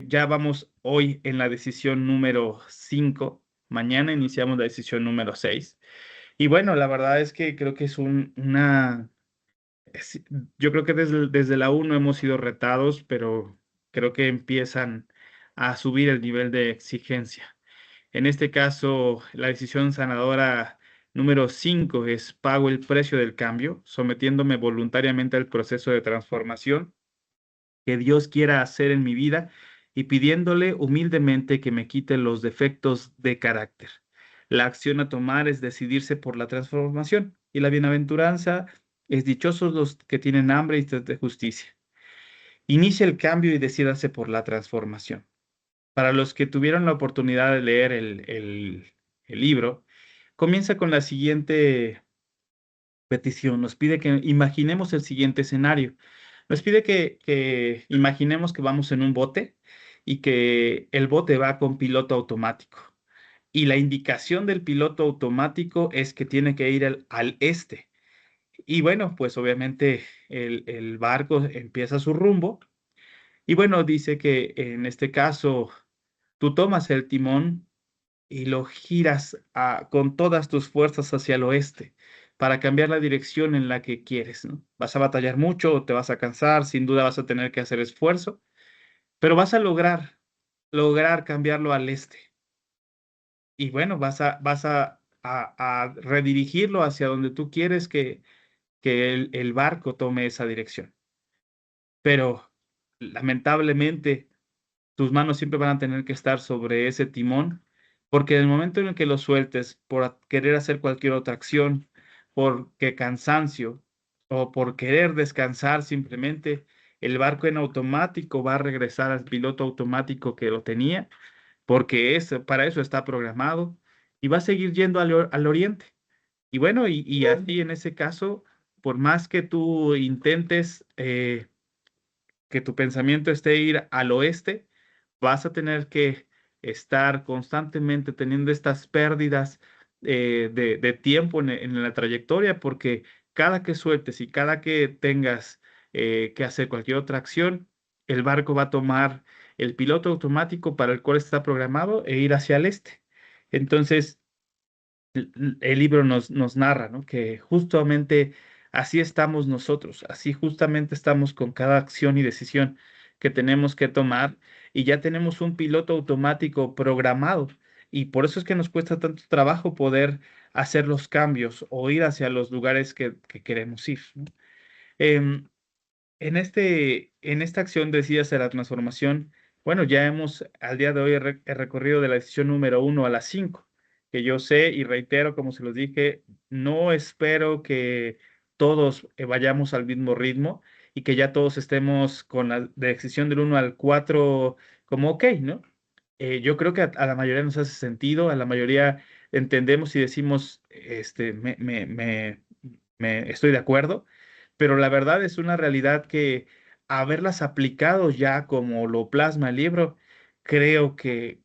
ya vamos hoy en la decisión número 5. Mañana iniciamos la decisión número 6. Y bueno, la verdad es que creo que es es- yo creo que desde la uno hemos sido retados, pero creo que empiezan a subir el nivel de exigencia. En este caso, la decisión sanadora número 5 es: pago el precio del cambio, sometiéndome voluntariamente al proceso de transformación que Dios quiera hacer en mi vida y pidiéndole humildemente que me quite los defectos de carácter. La acción a tomar es decidirse por la transformación, y la bienaventuranza es: dichosos los que tienen hambre y sed de justicia. Inicia el cambio y decídase por la transformación. Para los que tuvieron la oportunidad de leer el libro, comienza con la siguiente petición. Nos pide que imaginemos el siguiente escenario. Nos pide que imaginemos que vamos en un bote y que el bote va con piloto automático. Y la indicación del piloto automático es que tiene que ir al este. Y bueno, pues obviamente el barco empieza su rumbo. Y bueno, dice que en este caso tú tomas el timón y lo giras con todas tus fuerzas hacia el oeste para cambiar la dirección en la que quieres, ¿no? Vas a batallar mucho, te vas a cansar, sin duda vas a tener que hacer esfuerzo, pero vas a lograr cambiarlo al este. Y bueno, vas a redirigirlo hacia donde tú quieres que el barco tome esa dirección. Pero lamentablemente tus manos siempre van a tener que estar sobre ese timón, porque en el momento en el que lo sueltes por querer hacer cualquier otra acción, porque cansancio o por querer descansar simplemente, el barco en automático va a regresar al piloto automático que lo tenía, porque para eso está programado, y va a seguir yendo al oriente. Y bueno, y así en ese caso, por más que tú intentes que tu pensamiento esté ir al oeste, vas a tener que estar constantemente teniendo estas pérdidas de tiempo en la trayectoria, porque cada que sueltes y cada que tengas que hacer cualquier otra acción, el barco va a tomar el piloto automático para el cual está programado e ir hacia el este. Entonces, el libro nos narra, ¿no? Que justamente así estamos nosotros, así justamente estamos con cada acción y decisión que tenemos que tomar, y ya tenemos un piloto automático programado, y por eso es que nos cuesta tanto trabajo poder hacer los cambios o ir hacia los lugares que queremos ir, ¿no? Em, en esta acción decidas de la transformación, bueno, ya hemos al día de hoy recorrido de la decisión número 1 a la 5, que yo sé y reitero, como se los dije, no espero que todos vayamos al mismo ritmo y que ya todos estemos con la decisión del 1 al 4 como ok, ¿no? Yo creo que a la mayoría nos hace sentido, a la mayoría entendemos y decimos, estoy de acuerdo, pero la verdad es una realidad que haberlas aplicado ya como lo plasma el libro, creo que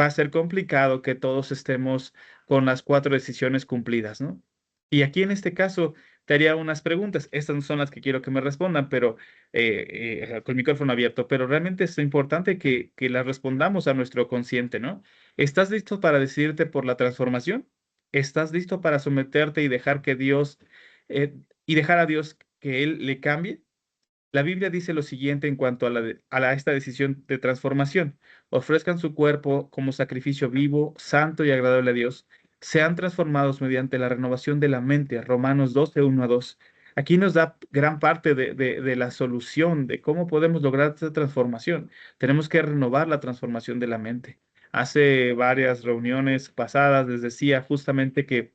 va a ser complicado que todos estemos con las 4 decisiones cumplidas, ¿no? Y aquí en este caso te haría unas preguntas. Estas no son las que quiero que me respondan, pero con el micrófono abierto, pero realmente es importante que las respondamos a nuestro consciente, ¿no? ¿Estás listo para decidirte por la transformación? ¿Estás listo para someterte y dejar que Dios y dejar a Dios que Él le cambie? La Biblia dice lo siguiente en cuanto a esta decisión de transformación: ofrezcan su cuerpo como sacrificio vivo, santo y agradable a Dios. Sean transformados mediante la renovación de la mente. Romanos 12, 1 a 2. Aquí nos da gran parte de la solución de cómo podemos lograr esta transformación. Tenemos que renovar la transformación de la mente. Hace varias reuniones pasadas les decía justamente que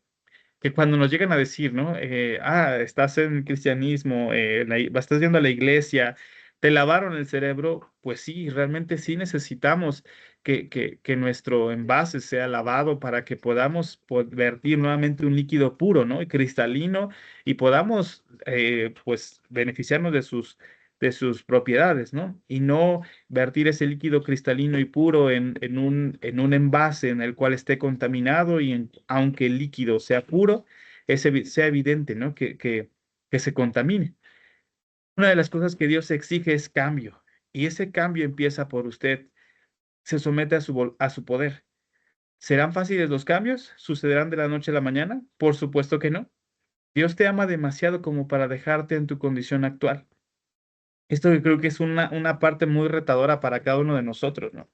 cuando nos llegan a decir, ¿no? Estás en el cristianismo, estás yendo a la iglesia, te lavaron el cerebro, pues sí, realmente sí necesitamos que nuestro envase sea lavado para que podamos vertir nuevamente un líquido puro, ¿no? Y cristalino, y podamos, pues, beneficiarnos de sus propiedades, ¿no? Y no vertir ese líquido cristalino y puro en un envase en el cual esté contaminado, y aunque el líquido sea puro, sea evidente, ¿no? Que se contamine. Una de las cosas que Dios exige es cambio, y ese cambio empieza por usted. se somete a su poder. ¿Serán fáciles los cambios? ¿Sucederán de la noche a la mañana? Por supuesto que no. Dios te ama demasiado como para dejarte en tu condición actual. Esto yo creo que es una parte muy retadora para cada uno de nosotros, ¿no?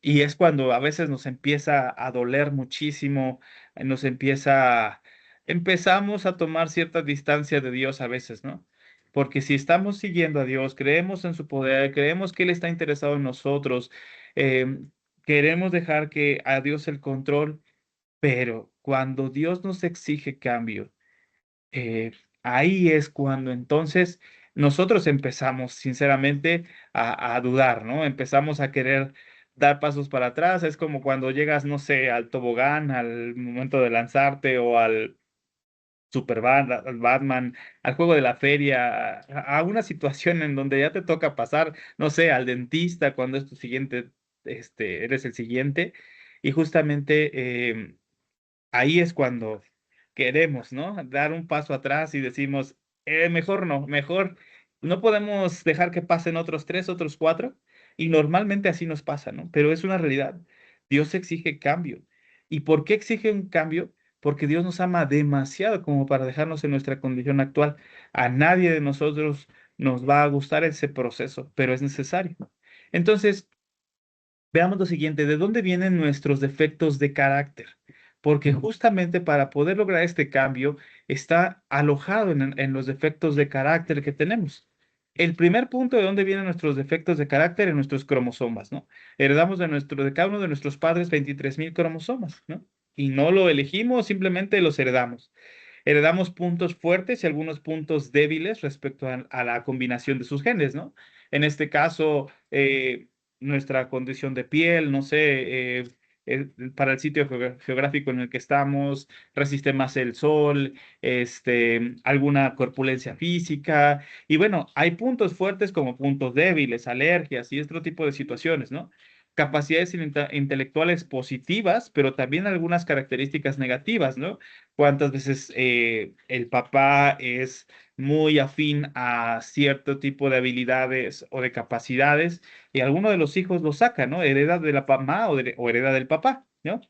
Y es cuando a veces nos empieza a doler muchísimo, nos empezamos a tomar cierta distancia de Dios a veces, ¿no? Porque si estamos siguiendo a Dios, creemos en su poder, creemos que Él está interesado en nosotros, eh, queremos dejar que a Dios el control, pero cuando Dios nos exige cambio, eh, ahí es cuando entonces nosotros empezamos sinceramente a dudar, ¿no? Empezamos a querer dar pasos para atrás. Es como cuando llegas, no sé, al tobogán, al momento de lanzarte o al al Batman, al juego de la feria, a una situación en donde ya te toca pasar, no sé, al dentista cuando es tu siguiente, eres el siguiente. Y justamente ahí es cuando queremos, ¿no? Dar un paso atrás y decimos, mejor no, mejor no podemos dejar que pasen otros tres, otros cuatro, y normalmente así nos pasa, ¿no? Pero es una realidad. Dios exige cambio. ¿Y por qué exige un cambio? Porque Dios nos ama demasiado como para dejarnos en nuestra condición actual. A nadie de nosotros nos va a gustar ese proceso, pero es necesario. Entonces, veamos lo siguiente, ¿de dónde vienen nuestros defectos de carácter? Porque justamente para poder lograr este cambio está alojado en los defectos de carácter que tenemos. El primer punto de dónde vienen nuestros defectos de carácter en nuestros cromosomas, ¿no? Heredamos de cada uno de nuestros padres 23,000 cromosomas, ¿no? Y no lo elegimos, simplemente los heredamos. Heredamos puntos fuertes y algunos puntos débiles respecto a la combinación de sus genes, ¿no? En este caso, nuestra condición de piel, no sé, para el sitio geográfico en el que estamos, resiste más el sol, alguna corpulencia física, y bueno, hay puntos fuertes como puntos débiles, alergias y otro tipo de situaciones, ¿no? Capacidades intelectuales positivas, pero también algunas características negativas, ¿no? Cuántas veces el papá es muy afín a cierto tipo de habilidades o de capacidades y alguno de los hijos lo saca, ¿no? Hereda de la mamá o hereda del papá, ¿no?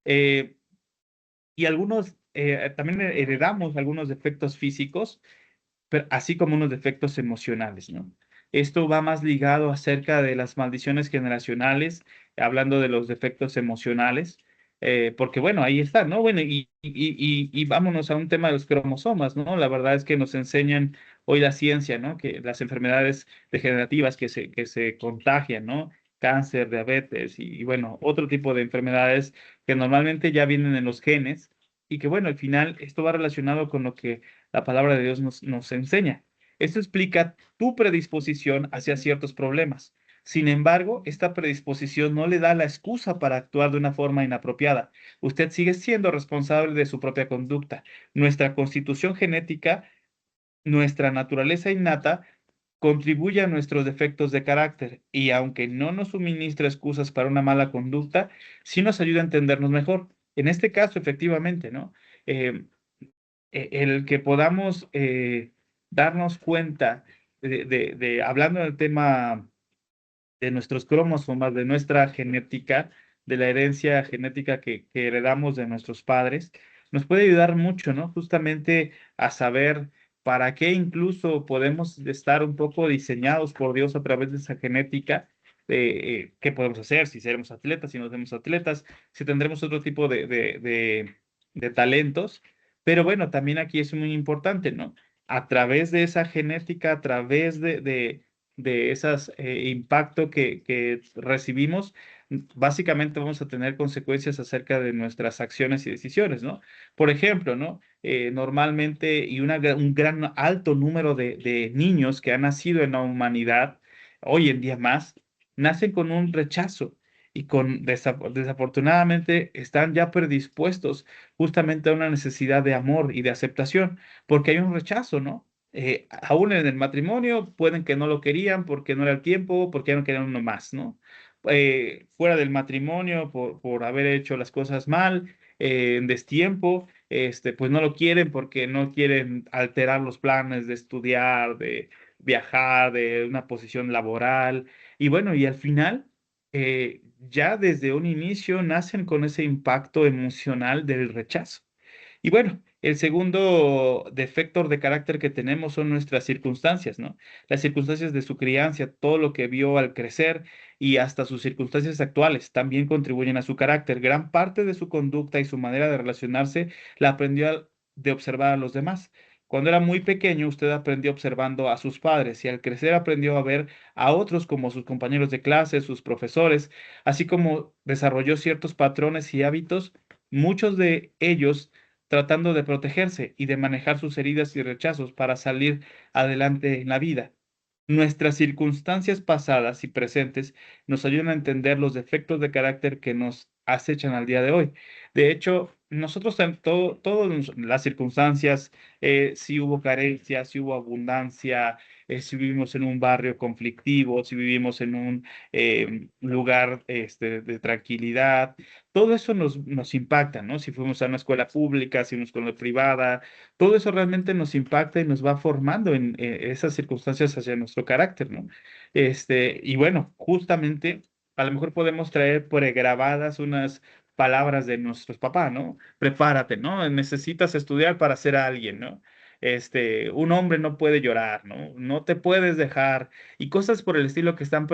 Eh, y algunos también heredamos algunos defectos físicos pero así como unos defectos emocionales, ¿no? Esto va más ligado acerca de las maldiciones generacionales, hablando de los defectos emocionales, porque bueno, ahí está, ¿no? Bueno, y vámonos a un tema de los cromosomas, ¿no? La verdad es que nos enseñan hoy la ciencia, ¿no? Que las enfermedades degenerativas que se contagian, ¿no? Cáncer, diabetes y bueno, otro tipo de enfermedades que normalmente ya vienen en los genes y que bueno, al final esto va relacionado con lo que la palabra de Dios nos enseña. Esto explica tu predisposición hacia ciertos problemas. Sin embargo, esta predisposición no le da la excusa para actuar de una forma inapropiada. Usted sigue siendo responsable de su propia conducta. Nuestra constitución genética, nuestra naturaleza innata, contribuye a nuestros defectos de carácter y aunque no nos suministra excusas para una mala conducta, sí nos ayuda a entendernos mejor. En este caso, efectivamente, ¿no? Eh, el que podamos darnos cuenta hablando del tema de nuestros cromosomas, de nuestra genética, de la herencia genética que heredamos de nuestros padres, nos puede ayudar mucho, ¿no? Justamente a saber para qué incluso podemos estar un poco diseñados por Dios a través de esa genética. Qué podemos hacer, si seremos atletas, si no seremos atletas, si tendremos otro tipo de talentos. Pero bueno, también aquí es muy importante, ¿no? A través de esa genética, a través de esos impacto que recibimos, básicamente vamos a tener consecuencias acerca de nuestras acciones y decisiones, ¿no? Por ejemplo, ¿no? Normalmente y un gran alto número de niños que han nacido en la humanidad, hoy en día más, nacen con un rechazo y desafortunadamente están ya predispuestos justamente a una necesidad de amor y de aceptación, porque hay un rechazo, ¿no? Aún en el matrimonio pueden que no lo querían porque no era el tiempo, porque ya no querían uno más, ¿no? Fuera del matrimonio por haber hecho las cosas mal, en destiempo, pues no lo quieren porque no quieren alterar los planes de estudiar, de viajar, de una posición laboral. Y bueno, y al final ya desde un inicio nacen con ese impacto emocional del rechazo. Y bueno, el segundo defector de carácter que tenemos son nuestras circunstancias, ¿no? Las circunstancias de su crianza, todo lo que vio al crecer y hasta sus circunstancias actuales también contribuyen a su carácter. Gran parte de su conducta y su manera de relacionarse la aprendió de observar a los demás. Cuando era muy pequeño, usted aprendió observando a sus padres y al crecer aprendió a ver a otros como sus compañeros de clase, sus profesores, así como desarrolló ciertos patrones y hábitos, muchos de ellos tratando de protegerse y de manejar sus heridas y rechazos para salir adelante en la vida. Nuestras circunstancias pasadas y presentes nos ayudan a entender los defectos de carácter que nos acechan al día de hoy. De hecho, nosotros en todas las circunstancias, si hubo carencia, si hubo abundancia, si vivimos en un barrio conflictivo, si vivimos en un lugar de tranquilidad, todo eso nos impacta, ¿no? Si fuimos a una escuela pública, si una escuela privada, todo eso realmente nos impacta y nos va formando en esas circunstancias hacia nuestro carácter, ¿no? Y bueno, justamente a lo mejor podemos traer pregrabadas unas palabras de nuestros papás, ¿no? Prepárate, ¿no? Necesitas estudiar para ser alguien, ¿no? Un hombre no puede llorar, ¿no? No te puedes dejar y cosas por el estilo que están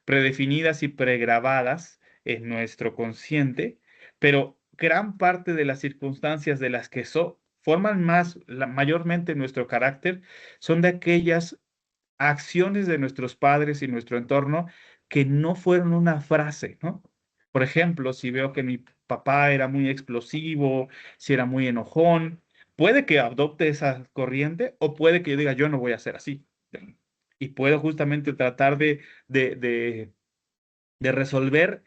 predefinidas y pregrabadas en nuestro consciente, pero gran parte de las circunstancias de las que forman mayormente nuestro carácter son de aquellas acciones de nuestros padres y nuestro entorno que no fueron una frase, ¿no? Por ejemplo, si veo que mi papá era muy explosivo, si era muy enojón, puede que adopte esa corriente o puede que yo diga, yo no voy a ser así. Y puedo justamente tratar de resolver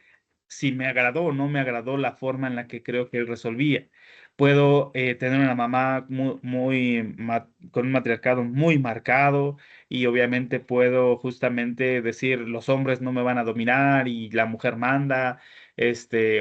si me agradó o no me agradó la forma en la que creo que él resolvía. Puedo tener una mamá con un matriarcado muy marcado y obviamente puedo justamente decir los hombres no me van a dominar y la mujer manda,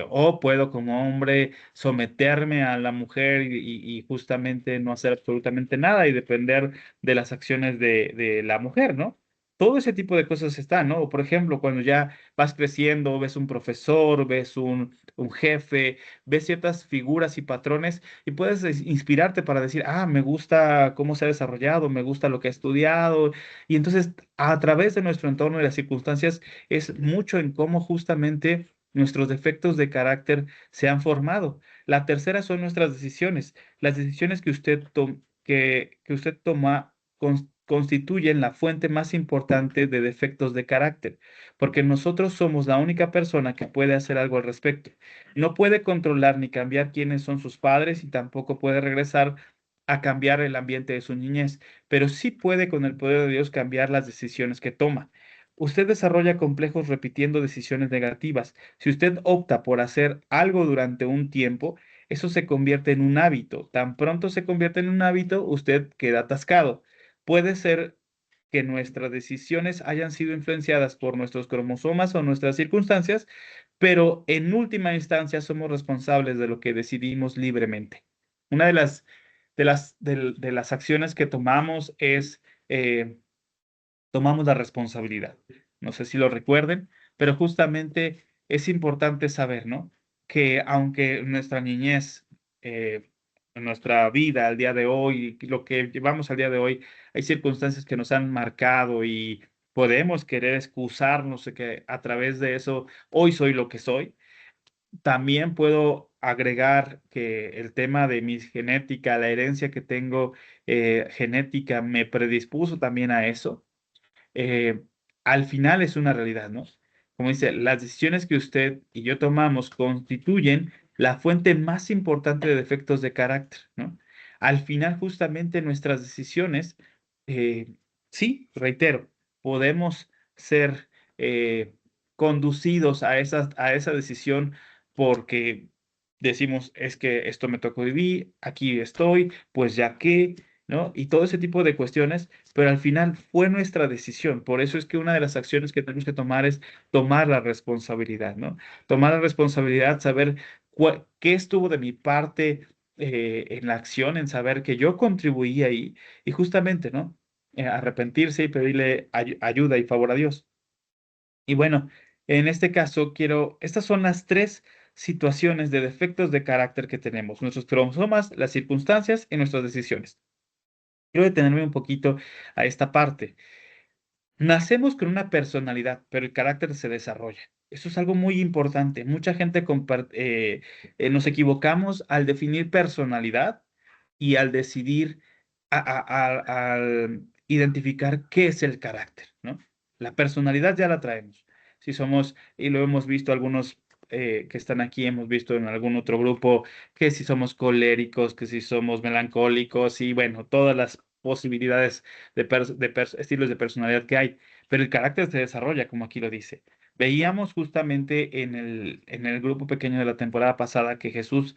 o puedo como hombre someterme a la mujer y justamente no hacer absolutamente nada y depender de las acciones de la mujer, ¿no? Todo ese tipo de cosas están, ¿no? O por ejemplo, cuando ya vas creciendo, ves un profesor, ves un jefe, ves ciertas figuras y patrones y puedes inspirarte para decir, ah, me gusta cómo se ha desarrollado, me gusta lo que ha estudiado. Y entonces, a través de nuestro entorno y las circunstancias, es mucho en cómo justamente nuestros defectos de carácter se han formado. La tercera son nuestras decisiones. Las decisiones que que usted toma constituyen la fuente más importante de defectos de carácter porque nosotros somos la única persona que puede hacer algo al respecto. No puede controlar ni cambiar quiénes son sus padres y tampoco puede regresar a cambiar el ambiente de su niñez, pero sí puede con el poder de Dios cambiar las decisiones que toma. Usted desarrolla complejos repitiendo decisiones negativas. Si usted opta por hacer algo durante un tiempo, eso se convierte en un hábito. Tan pronto se convierte en un hábito, usted queda atascado. Puede ser que nuestras decisiones hayan sido influenciadas por nuestros cromosomas o nuestras circunstancias, pero en última instancia somos responsables de lo que decidimos libremente. Una de las acciones que tomamos es tomamos la responsabilidad. No sé si lo recuerden, pero justamente es importante saber, ¿no? Que aunque en nuestra niñez, en nuestra vida al día de hoy, lo que llevamos al día de hoy, hay circunstancias que nos han marcado y podemos querer excusarnos de que a través de eso hoy soy lo que soy. También puedo agregar que el tema de mi genética, la herencia que tengo genética, me predispuso también a eso eh, al final es una realidad, ¿no? Como dice, las decisiones que usted y yo tomamos constituyen la fuente más importante de defectos de carácter, ¿no? Al final, justamente nuestras decisiones, eh, sí, reitero, podemos ser conducidos a esa decisión porque decimos, es que esto me tocó vivir, aquí estoy, pues ya que, ¿no? Y todo ese tipo de cuestiones pero al final fue nuestra decisión. Por eso es que una de las acciones que tenemos que tomar es tomar la responsabilidad, ¿no? Tomar la responsabilidad, saber qué estuvo de mi parte en la acción, en saber que yo contribuí ahí y justamente, ¿no? Arrepentirse y pedirle ayuda y favor a Dios. Y bueno. En este caso, estas son las tres situaciones de defectos de carácter que tenemos: nuestros cromosomas, las circunstancias y nuestras decisiones. Quiero detenerme un poquito a esta parte. Nacemos con una personalidad, pero el carácter se desarrolla. Eso es algo muy importante. Mucha gente nos equivocamos al definir personalidad y al decidir, al identificar qué es el carácter, ¿no? La personalidad ya la traemos. Si somos, y lo hemos visto algunos que están aquí, hemos visto en algún otro grupo, que si somos coléricos, que si somos melancólicos, y bueno, todas las posibilidades estilos de personalidad que hay, pero el carácter se desarrolla, como aquí lo dice. Veíamos justamente en el grupo pequeño de la temporada pasada que Jesús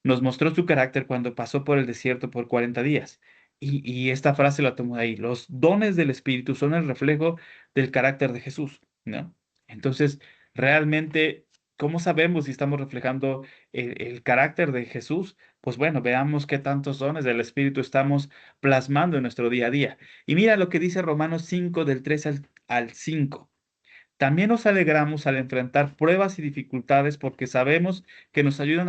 nos mostró su carácter cuando pasó por el desierto por 40 días. Y esta frase la tomo de ahí: los dones del Espíritu son el reflejo del carácter de Jesús, ¿no? Entonces, realmente, ¿cómo sabemos si estamos reflejando el carácter de Jesús? Pues bueno, veamos qué tantos dones del Espíritu estamos plasmando en nuestro día a día. Y mira lo que dice Romanos 5, del 3 al 5. También nos alegramos al enfrentar pruebas y dificultades porque sabemos que nos ayudan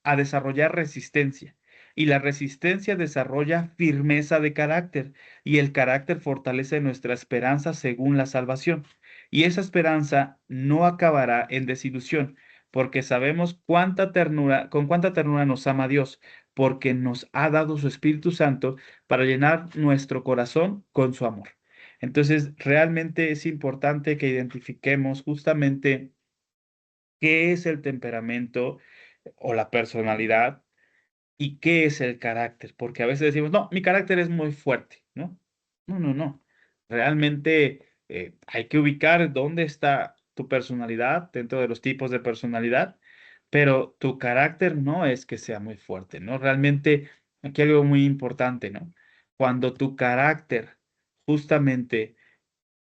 a desarrollar resistencia. Y la resistencia desarrolla firmeza de carácter, y el carácter fortalece nuestra esperanza según la salvación. Y esa esperanza no acabará en desilusión, porque sabemos con cuánta ternura nos ama Dios, porque nos ha dado su Espíritu Santo para llenar nuestro corazón con su amor. Entonces, realmente es importante que identifiquemos justamente qué es el temperamento o la personalidad y qué es el carácter, porque a veces decimos, no, mi carácter es muy fuerte, ¿no? No, no, no. Realmente hay que ubicar dónde está tu personalidad dentro de los tipos de personalidad, pero tu carácter no es que sea muy fuerte, ¿no? Realmente aquí hay algo muy importante, ¿no? Cuando tu carácter justamente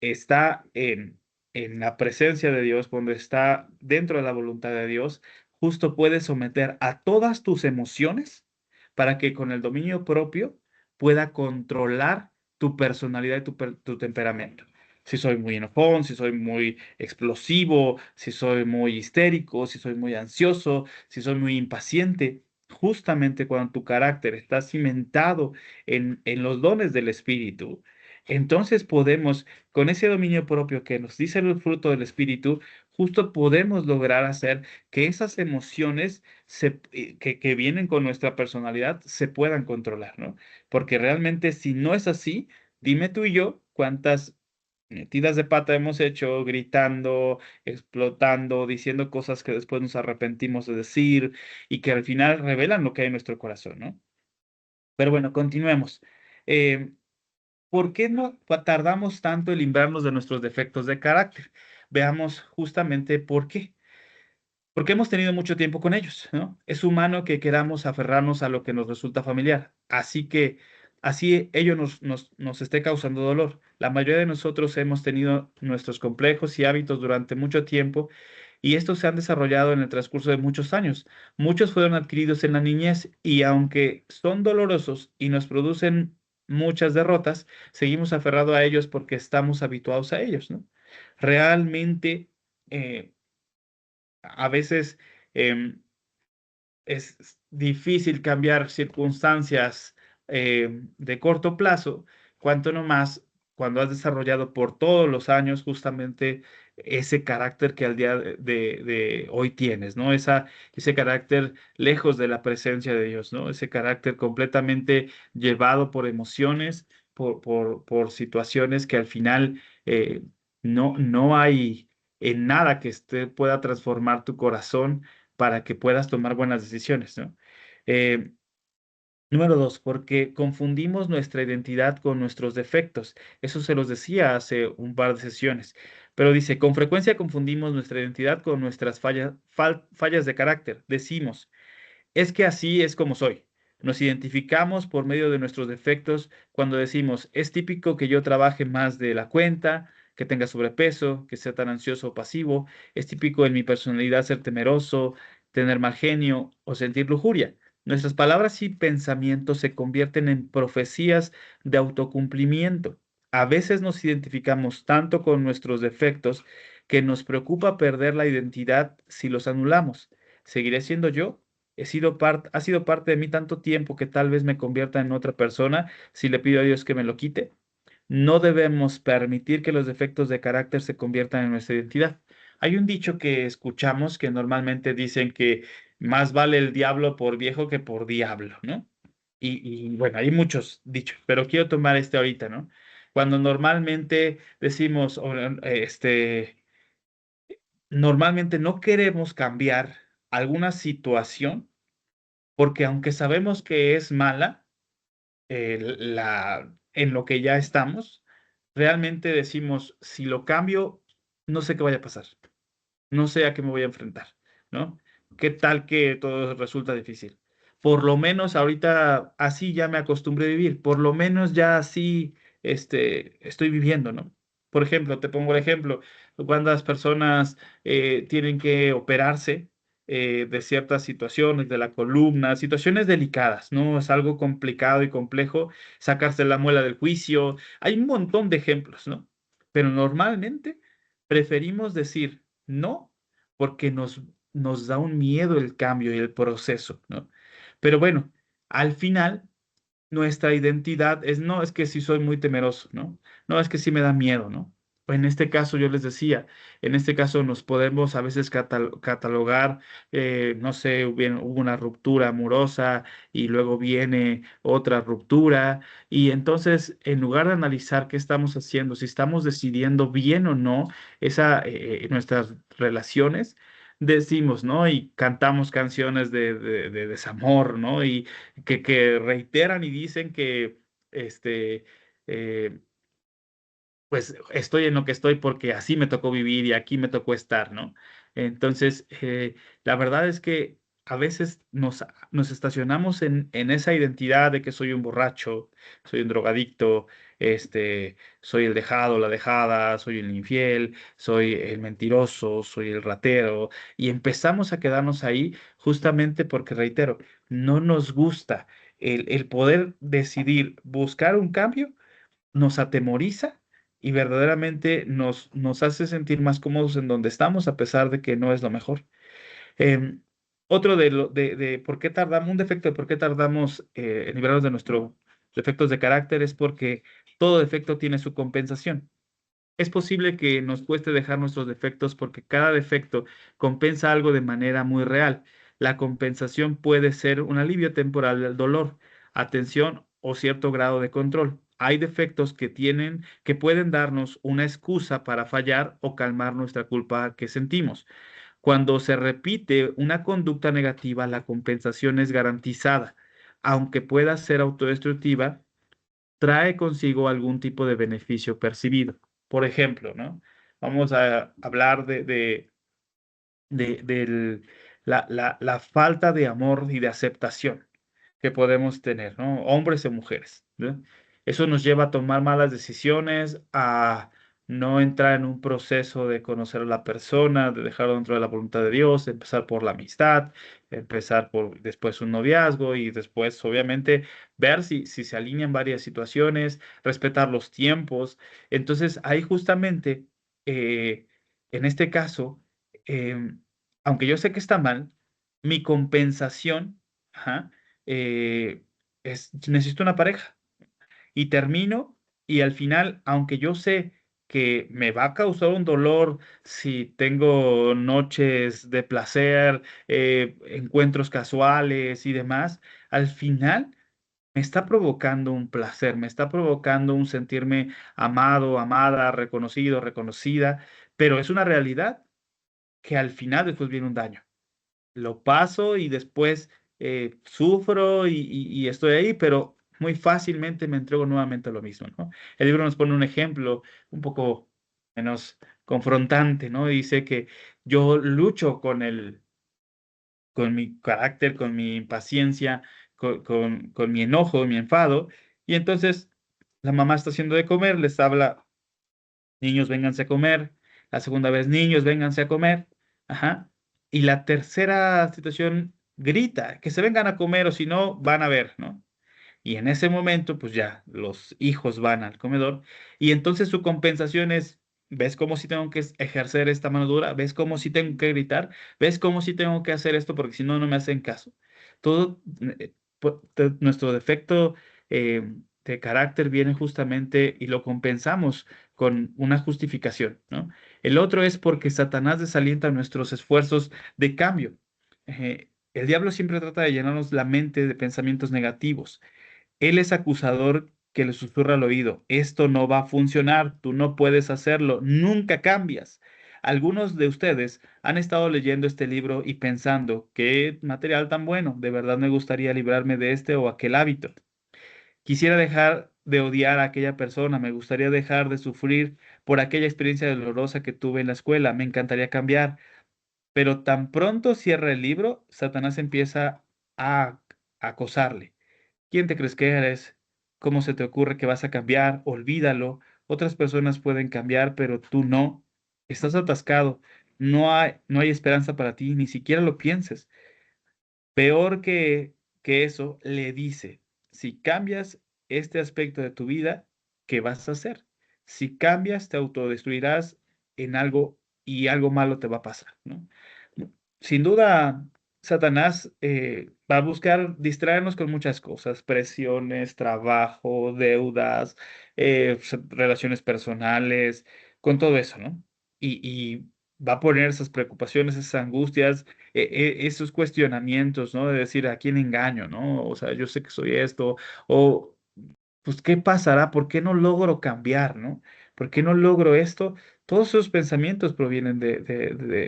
está en la presencia de Dios, cuando está dentro de la voluntad de Dios, justo puedes someter a todas tus emociones para que con el dominio propio pueda controlar tu personalidad y tu temperamento. Si soy muy enojón, si soy muy explosivo, si soy muy histérico, si soy muy ansioso, si soy muy impaciente, justamente cuando tu carácter está cimentado en los dones del Espíritu, entonces podemos, con ese dominio propio que nos dice el fruto del Espíritu, justo podemos lograr hacer que esas emociones que vienen con nuestra personalidad se puedan controlar, ¿no? Porque realmente, si no es así, dime tú y yo cuántas metidas de pata hemos hecho gritando, explotando, diciendo cosas que después nos arrepentimos de decir y que al final revelan lo que hay en nuestro corazón, ¿no? Pero bueno, continuemos. Eh, ¿Por qué no tardamos tanto en librarnos de nuestros defectos de carácter? Veamos justamente por qué. Porque hemos tenido mucho tiempo con ellos, ¿no? Es humano que queramos aferrarnos a lo que nos resulta familiar. Así ello nos esté causando dolor. La mayoría de nosotros hemos tenido nuestros complejos y hábitos durante mucho tiempo, y estos se han desarrollado en el transcurso de muchos años. Muchos fueron adquiridos en la niñez, y aunque son dolorosos y nos producen muchas derrotas, seguimos aferrados a ellos porque estamos habituados a ellos, ¿no? Realmente, eh, a veces em, es difícil cambiar circunstancias de corto plazo, cuanto no más cuando has desarrollado por todos los años justamente ese carácter que al día de hoy tienes, ¿no? Ese carácter lejos de la presencia de Dios, ¿no? Ese carácter completamente llevado por emociones, por situaciones que al final no hay en nada que pueda transformar tu corazón para que puedas tomar buenas decisiones, ¿no? Eh, Número dos, porque confundimos nuestra identidad con nuestros defectos. Eso se los decía hace un par de sesiones. Pero dice, con frecuencia confundimos nuestra identidad con nuestras fallas de carácter. Decimos, es que así es como soy. Nos identificamos por medio de nuestros defectos cuando decimos, es típico que yo trabaje más de la cuenta, que tenga sobrepeso, que sea tan ansioso o pasivo. Es típico en mi personalidad ser temeroso, tener mal genio o sentir lujuria. Nuestras palabras y pensamientos se convierten en profecías de autocumplimiento. A veces nos identificamos tanto con nuestros defectos que nos preocupa perder la identidad si los anulamos. ¿Seguiré siendo yo? Ha sido parte de mí tanto tiempo que tal vez me convierta en otra persona si le pido a Dios que me lo quite. No debemos permitir que los defectos de carácter se conviertan en nuestra identidad. Hay un dicho que escuchamos que normalmente dicen que más vale el diablo por viejo que por diablo, ¿no? Y bueno, hay muchos dichos, pero quiero tomar este ahorita, ¿no? Cuando normalmente decimos, normalmente no queremos cambiar alguna situación porque aunque sabemos que es mala, en lo que ya estamos, realmente decimos, si lo cambio, no sé qué vaya a pasar, no sé a qué me voy a enfrentar, ¿no? ¿Qué tal que todo resulta difícil? Por lo menos ahorita así ya me acostumbré a vivir, por lo menos ya así estoy viviendo, ¿no? Por ejemplo, te pongo el ejemplo, cuando las personas tienen que operarse de ciertas situaciones de la columna, situaciones delicadas, ¿no? Es algo complicado y complejo, sacarse la muela del juicio, hay un montón de ejemplos, ¿no? Pero normalmente preferimos decir, no, porque nos da un miedo el cambio y el proceso, ¿no? Pero bueno, al final nuestra identidad es, no, es que sí soy muy temeroso, ¿no? No, es que sí me da miedo, ¿no? En este caso, yo les decía, en este caso nos podemos a veces catalogar, no sé, hubo una ruptura amorosa y luego viene otra ruptura y entonces en lugar de analizar qué estamos haciendo, si estamos decidiendo bien o no nuestras relaciones, decimos, ¿no? Y cantamos canciones de desamor, ¿no? Y que reiteran y dicen que este, eh, pues estoy en lo que estoy porque así me tocó vivir y aquí me tocó estar, ¿no? Entonces, la verdad es que a veces nos estacionamos en esa identidad de que soy un borracho, soy un drogadicto, soy el dejado, la dejada, soy el infiel, soy el mentiroso, soy el ratero, y empezamos a quedarnos ahí justamente porque, reitero, no nos gusta el poder decidir buscar un cambio nos atemoriza y verdaderamente nos hace sentir más cómodos en donde estamos, a pesar de que no es lo mejor. Em, Otro de por qué tardamos, un defecto de por qué tardamos en librarnos de nuestros defectos de carácter es porque todo defecto tiene su compensación. Es posible que nos cueste dejar nuestros defectos porque cada defecto compensa algo de manera muy real. La compensación puede ser un alivio temporal del dolor, atención o cierto grado de control. Hay defectos que pueden darnos una excusa para fallar o calmar nuestra culpa que sentimos. Cuando se repite una conducta negativa, la compensación es garantizada. Aunque pueda ser autodestructiva, trae consigo algún tipo de beneficio percibido. Por ejemplo, ¿no? Vamos a hablar de la falta de amor y de aceptación que podemos tener, ¿no? Hombres y mujeres, ¿no? Eso nos lleva a tomar malas decisiones, a no entrar en un proceso de conocer a la persona, de dejarlo dentro de la voluntad de Dios, empezar por la amistad, empezar por después un noviazgo y después, obviamente, ver si se alinean varias situaciones, respetar los tiempos. Entonces, ahí justamente, en este caso, em, aunque yo sé que está mal, mi compensación, ajá, eh, necesito una pareja y termino y al final, aunque yo sé que me va a causar un dolor si tengo noches de placer, encuentros casuales y demás, al final me está provocando un placer, me está provocando un sentirme amado, amada, reconocido, reconocida, pero es una realidad que al final después viene un daño. Lo paso y después sufro y estoy ahí, pero muy fácilmente me entrego nuevamente a lo mismo, ¿no? El libro nos pone un ejemplo un poco menos confrontante, ¿no? Dice que yo lucho con mi carácter, con mi impaciencia, con mi enojo, mi enfado, y entonces la mamá está haciendo de comer, les habla niños, vénganse a comer. La segunda vez, niños, vénganse a comer. Ajá. Y la tercera situación, grita, que se vengan a comer o si no, van a ver, ¿no? Y en ese momento, pues ya los hijos van al comedor y entonces su compensación es, ¿Ves cómo sí tengo que ejercer esta mano dura? ¿Ves cómo sí tengo que gritar? ¿Ves cómo sí tengo que hacer esto? Porque si no, no me hacen caso. Todo nuestro defecto de carácter viene justamente y lo compensamos con una justificación, ¿no? El otro es porque Satanás desalienta nuestros esfuerzos de cambio. El diablo siempre trata de llenarnos la mente de pensamientos negativos. Él es acusador que le susurra al oído, esto no va a funcionar, tú no puedes hacerlo, nunca cambias. Algunos de ustedes han estado leyendo este libro y pensando, qué material tan bueno, de verdad me gustaría librarme de este o aquel hábito. Quisiera dejar de odiar a aquella persona, me gustaría dejar de sufrir por aquella experiencia dolorosa que tuve en la escuela, me encantaría cambiar. Pero tan pronto cierra el libro, Satanás empieza a acosarle. ¿Quién te crees que eres? ¿Cómo se te ocurre que vas a cambiar? Olvídalo. Otras personas pueden cambiar, pero tú no. Estás atascado. No hay esperanza para ti, ni siquiera lo pienses. Peor que eso, le dice, si cambias este aspecto de tu vida, ¿qué vas a hacer? Si cambias, te autodestruirás en algo y algo malo te va a pasar, ¿no? Sin duda, Satanás va a buscar distraernos con muchas cosas, presiones, trabajo, deudas, relaciones personales, con todo eso, ¿no? Y va a poner esas preocupaciones, esas angustias, esos cuestionamientos, ¿no? De decir, ¿a quién engaño, no? O sea, yo sé que soy esto, o pues, ¿qué pasará? ¿Por qué no logro cambiar, no? ¿Por qué no logro esto? Todos esos pensamientos provienen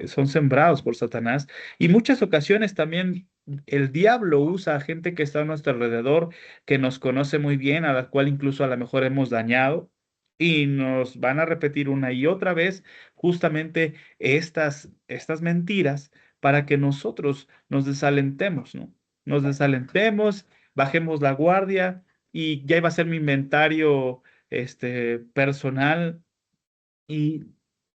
son sembrados por Satanás. Y muchas ocasiones también el diablo usa a gente que está a nuestro alrededor, que nos conoce muy bien, a la cual incluso a lo mejor hemos dañado, y nos van a repetir una y otra vez justamente estas mentiras para que nosotros nos desalentemos, ¿no? Nos desalentemos, bajemos la guardia y ya iba a ser mi inventario personal y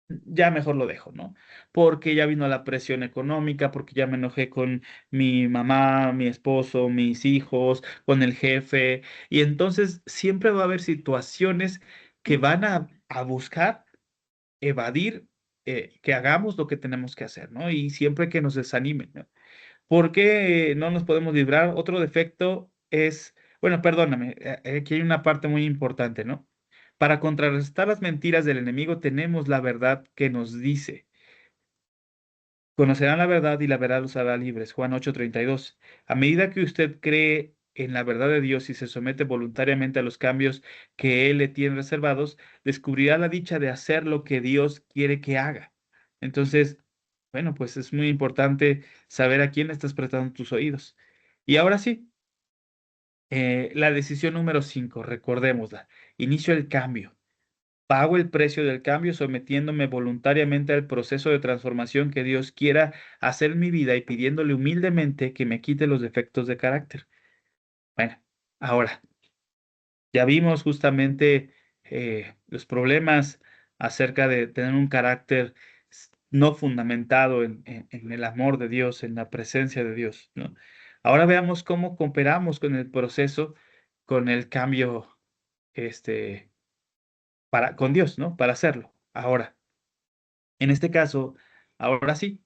ya mejor lo dejo, ¿no? Porque ya vino la presión económica, porque ya me enojé con mi mamá, mi esposo, mis hijos, con el jefe, y entonces siempre va a haber situaciones que van a buscar evadir que hagamos lo que tenemos que hacer, ¿no? Y siempre que nos desanimen, ¿no? ¿Por qué no nos podemos librar? Otro defecto es, bueno, perdóname, aquí hay una parte muy importante, ¿no? Para contrarrestar las mentiras del enemigo tenemos la verdad que nos dice, conocerán la verdad y la verdad los hará libres. Juan 8:32. A medida que usted cree en la verdad de Dios y se somete voluntariamente a los cambios que Él le tiene reservados, descubrirá la dicha de hacer lo que Dios quiere que haga. Entonces, bueno, pues es muy importante saber a quién estás prestando tus oídos. Y ahora sí, la decisión número 5, recordémosla. Inicio el cambio. Pago el precio del cambio sometiéndome voluntariamente al proceso de transformación que Dios quiera hacer en mi vida y pidiéndole humildemente que me quite los defectos de carácter. Bueno, ahora, ya vimos justamente los problemas acerca de tener un carácter no fundamentado en el amor de Dios, en la presencia de Dios, ¿no? Ahora veamos cómo cooperamos con el proceso, con el cambio, este, con Dios, ¿no? Para hacerlo. Ahora. En este caso, ahora sí,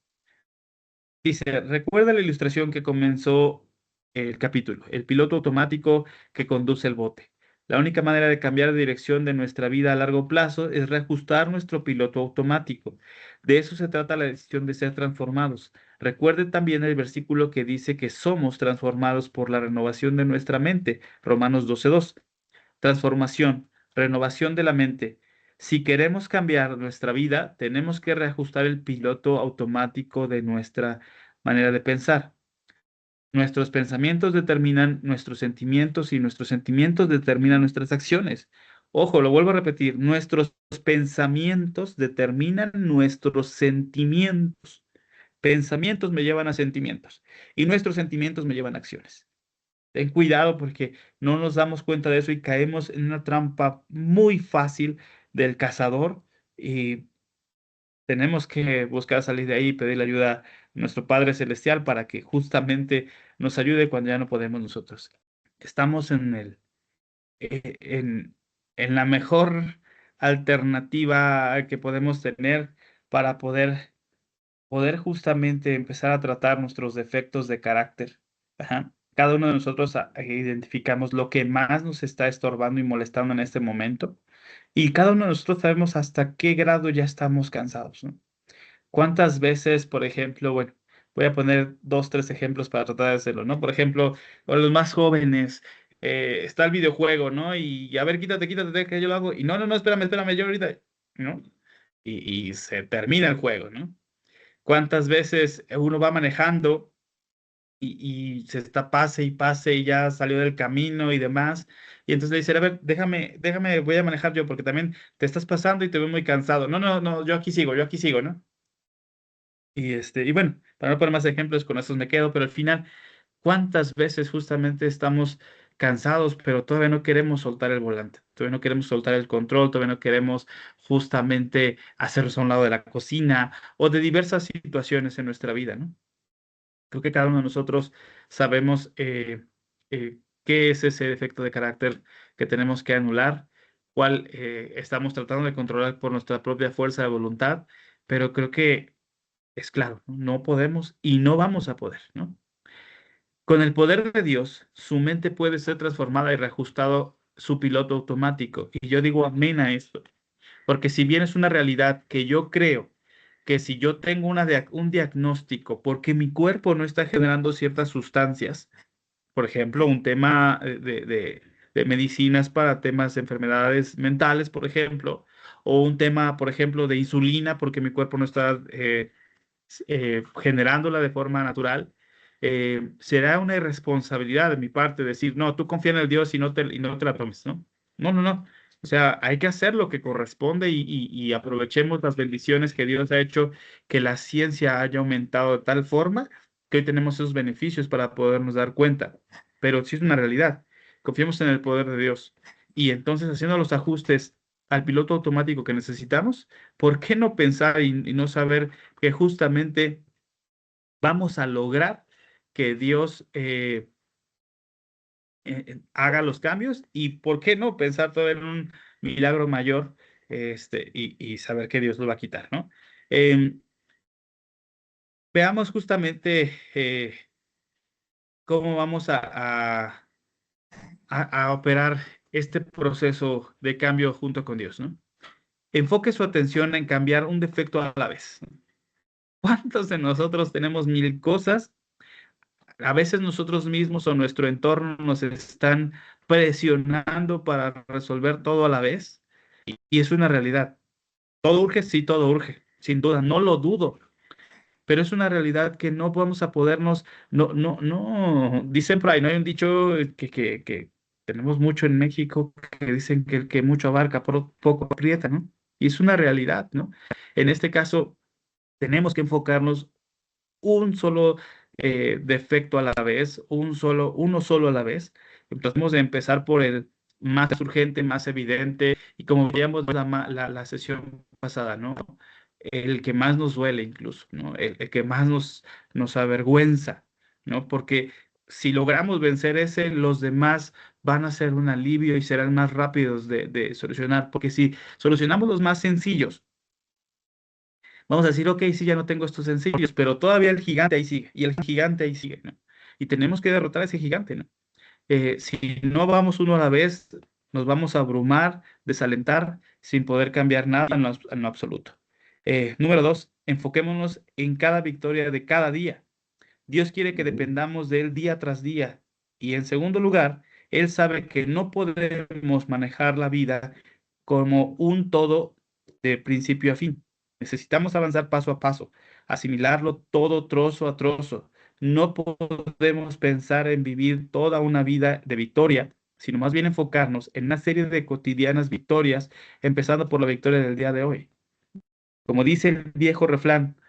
dice, recuerda la ilustración que comenzó el capítulo, el piloto automático que conduce el bote. La única manera de cambiar de dirección de nuestra vida a largo plazo es reajustar nuestro piloto automático. De eso se trata la decisión de ser transformados. Recuerde también el versículo que dice que somos transformados por la renovación de nuestra mente, Romanos 12:2. Transformación, renovación de la mente. Si queremos cambiar nuestra vida, tenemos que reajustar el piloto automático de nuestra manera de pensar. Nuestros pensamientos determinan nuestros sentimientos y nuestros sentimientos determinan nuestras acciones. Ojo, lo vuelvo a repetir, nuestros pensamientos determinan nuestros sentimientos. Pensamientos me llevan a sentimientos y nuestros sentimientos me llevan a acciones. Ten cuidado porque no nos damos cuenta de eso y caemos en una trampa muy fácil del cazador y tenemos que buscar salir de ahí y pedirle ayuda a nuestro Padre Celestial para que justamente nos ayude cuando ya no podemos nosotros. Estamos en la mejor alternativa que podemos tener para poder justamente empezar a tratar nuestros defectos de carácter. Ajá. Cada uno de nosotros identificamos lo que más nos está estorbando y molestando en este momento. Y cada uno de nosotros sabemos hasta qué grado ya estamos cansados, ¿no? ¿Cuántas veces, por ejemplo, bueno, voy a poner dos, tres ejemplos para tratar de hacerlo, ¿no? Por ejemplo, con los más jóvenes, está el videojuego, ¿no? Y a ver, quítate, quítate, que yo lo hago. Y no, no, no, espérame, espérame, yo ahorita, ¿no? Y se termina el juego, ¿no? ¿Cuántas veces uno va manejando y se está pase y pase y ya salió del camino y demás? Y entonces le dice, a ver, déjame, voy a manejar yo porque también te estás pasando y te veo muy cansado. No, no, no, yo aquí sigo, ¿no? Y bueno, para no poner más ejemplos, con estos me quedo, pero al final, ¿cuántas veces justamente estamos cansados, pero todavía no queremos soltar el volante? Todavía no queremos soltar el control, todavía no queremos justamente hacernos a un lado de la cocina o de diversas situaciones en nuestra vida, ¿no? Creo que cada uno de nosotros sabemos qué es ese defecto de carácter que tenemos que anular, cuál estamos tratando de controlar por nuestra propia fuerza de voluntad, pero creo que es claro, ¿no? No podemos y no vamos a poder, ¿no? Con el poder de Dios, su mente puede ser transformada y reajustado su piloto automático. Y yo digo amén a esto, porque si bien es una realidad que yo creo que si yo tengo un diagnóstico porque mi cuerpo no está generando ciertas sustancias, por ejemplo, un tema de medicinas para temas de enfermedades mentales, por ejemplo, o un tema, por ejemplo, de insulina porque mi cuerpo no está generándola de forma natural, será una irresponsabilidad de mi parte decir, no, tú confía en el Dios y no te la tomes, ¿no? No, no, no. O sea, hay que hacer lo que corresponde y aprovechemos las bendiciones que Dios ha hecho, que la ciencia haya aumentado de tal forma que hoy tenemos esos beneficios para podernos dar cuenta. Pero sí es una realidad. Confiemos en el poder de Dios. Y entonces, haciendo los ajustes al piloto automático que necesitamos, ¿por qué no pensar y no saber que justamente vamos a lograr que Dios haga los cambios? Y por qué no pensar todo en un milagro mayor, y saber que Dios lo va a quitar, ¿no? Em, Veamos justamente cómo vamos a operar este proceso de cambio junto con Dios, ¿no? Enfoque su atención en cambiar un defecto a la vez. ¿Cuántos de nosotros tenemos mil cosas? A veces nosotros mismos o nuestro entorno nos están presionando para resolver todo a la vez, y es una realidad. Todo urge, sí, todo urge, sin duda, no lo dudo, pero es una realidad que no vamos a podernos, no, no, no, dicen por ahí, no hay un dicho que tenemos mucho en México que dicen que el que mucho abarca, poco aprieta, ¿no? Y es una realidad, ¿no? En este caso, tenemos que enfocarnos un solo defecto a la vez, uno solo a la vez. Entonces, de empezar por el más urgente, más evidente, y como veíamos la sesión pasada, ¿no? El que más nos duele incluso, ¿no? El que más nos avergüenza, ¿no? Porque si logramos vencer ese, los demás van a ser un alivio y serán más rápidos de solucionar, porque si solucionamos los más sencillos, vamos a decir, ok, sí, ya no tengo estos sencillos, pero todavía el gigante ahí sigue, y el gigante ahí sigue, ¿no? Y tenemos que derrotar a ese gigante, ¿no? Si no vamos uno a la vez, nos vamos a abrumar, desalentar, sin poder cambiar nada en lo absoluto. Número dos, enfoquémonos en cada victoria de cada día. Dios quiere que dependamos de Él día tras día. Y en segundo lugar, Él sabe que no podemos manejar la vida como un todo de principio a fin. Necesitamos avanzar paso a paso, asimilarlo todo trozo a trozo. No podemos pensar en vivir toda una vida de victoria, sino más bien enfocarnos en una serie de cotidianas victorias, empezando por la victoria del día de hoy. Como dice el viejo refrán,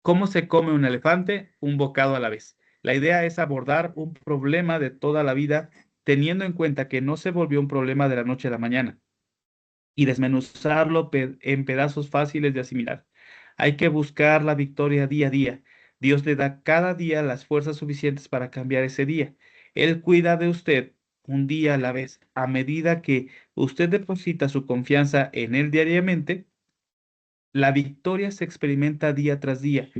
¿cómo se come un elefante? Un bocado a la vez. La idea es abordar un problema de toda la vida, teniendo en cuenta que no se volvió un problema de la noche a la mañana, y desmenuzarlo en pedazos fáciles de asimilar. Hay que buscar la victoria día a día. Dios le da cada día las fuerzas suficientes para cambiar ese día. Él cuida de usted un día a la vez. A medida que usted deposita su confianza en Él diariamente, la victoria se experimenta día tras día.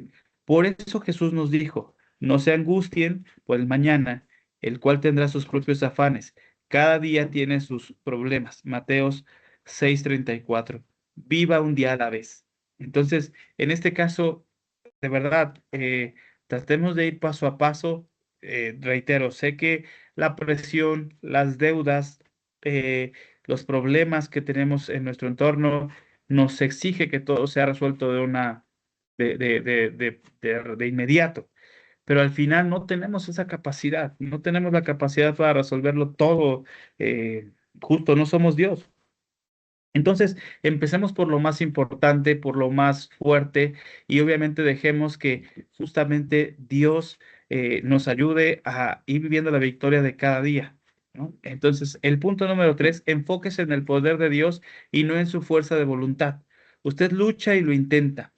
Por eso Jesús nos dijo, no se angustien por el mañana, el cual tendrá sus propios afanes. Cada día tiene sus problemas. Mateos 6:34. Viva un día a la vez. Entonces, en este caso, de verdad, tratemos de ir paso a paso. Reitero, sé que la presión, las deudas, eh, los problemas que tenemos en nuestro entorno nos exige que todo sea resuelto de inmediato, pero al final no tenemos esa capacidad, no tenemos la capacidad para resolverlo todo, justo no somos Dios. Entonces, empecemos por lo más importante, por lo más fuerte, y obviamente dejemos que justamente Dios nos ayude a ir viviendo la victoria de cada día, ¿no? Entonces, el punto número 3, enfóquese en el poder de Dios y no en su fuerza de voluntad. Usted lucha y lo intenta,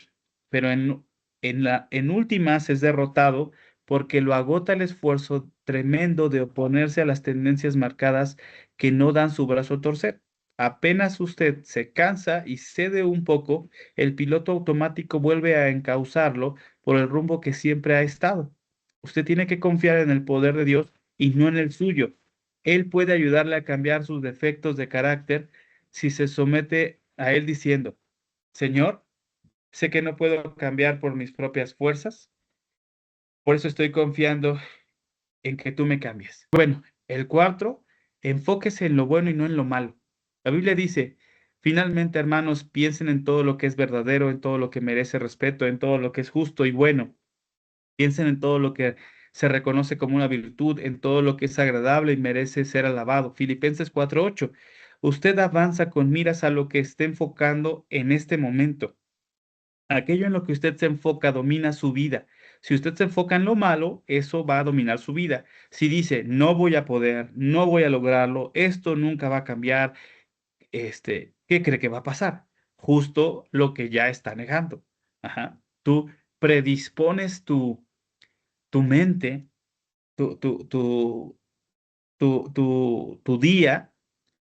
pero en últimas es derrotado porque lo agota el esfuerzo tremendo de oponerse a las tendencias marcadas que no dan su brazo a torcer. Apenas usted se cansa y cede un poco, el piloto automático vuelve a encauzarlo por el rumbo que siempre ha estado. Usted tiene que confiar en el poder de Dios y no en el suyo. Él puede ayudarle a cambiar sus defectos de carácter si se somete a él diciendo, Señor, sé que no puedo cambiar por mis propias fuerzas, por eso estoy confiando en que tú me cambies. Bueno, el cuarto, enfóquese en lo bueno y no en lo malo. La Biblia dice, finalmente, hermanos, piensen en todo lo que es verdadero, en todo lo que merece respeto, en todo lo que es justo y bueno. Piensen en todo lo que se reconoce como una virtud, en todo lo que es agradable y merece ser alabado. Filipenses 4:8. Usted avanza con miras a lo que esté enfocando en este momento. Aquello en lo que usted se enfoca domina su vida. Si usted se enfoca en lo malo, eso va a dominar su vida. Si dice, no voy a poder, no voy a lograrlo, esto nunca va a cambiar, ¿qué cree que va a pasar? Justo lo que ya está negando. Ajá. Tú predispones tu mente, tu, tu, tu, tu día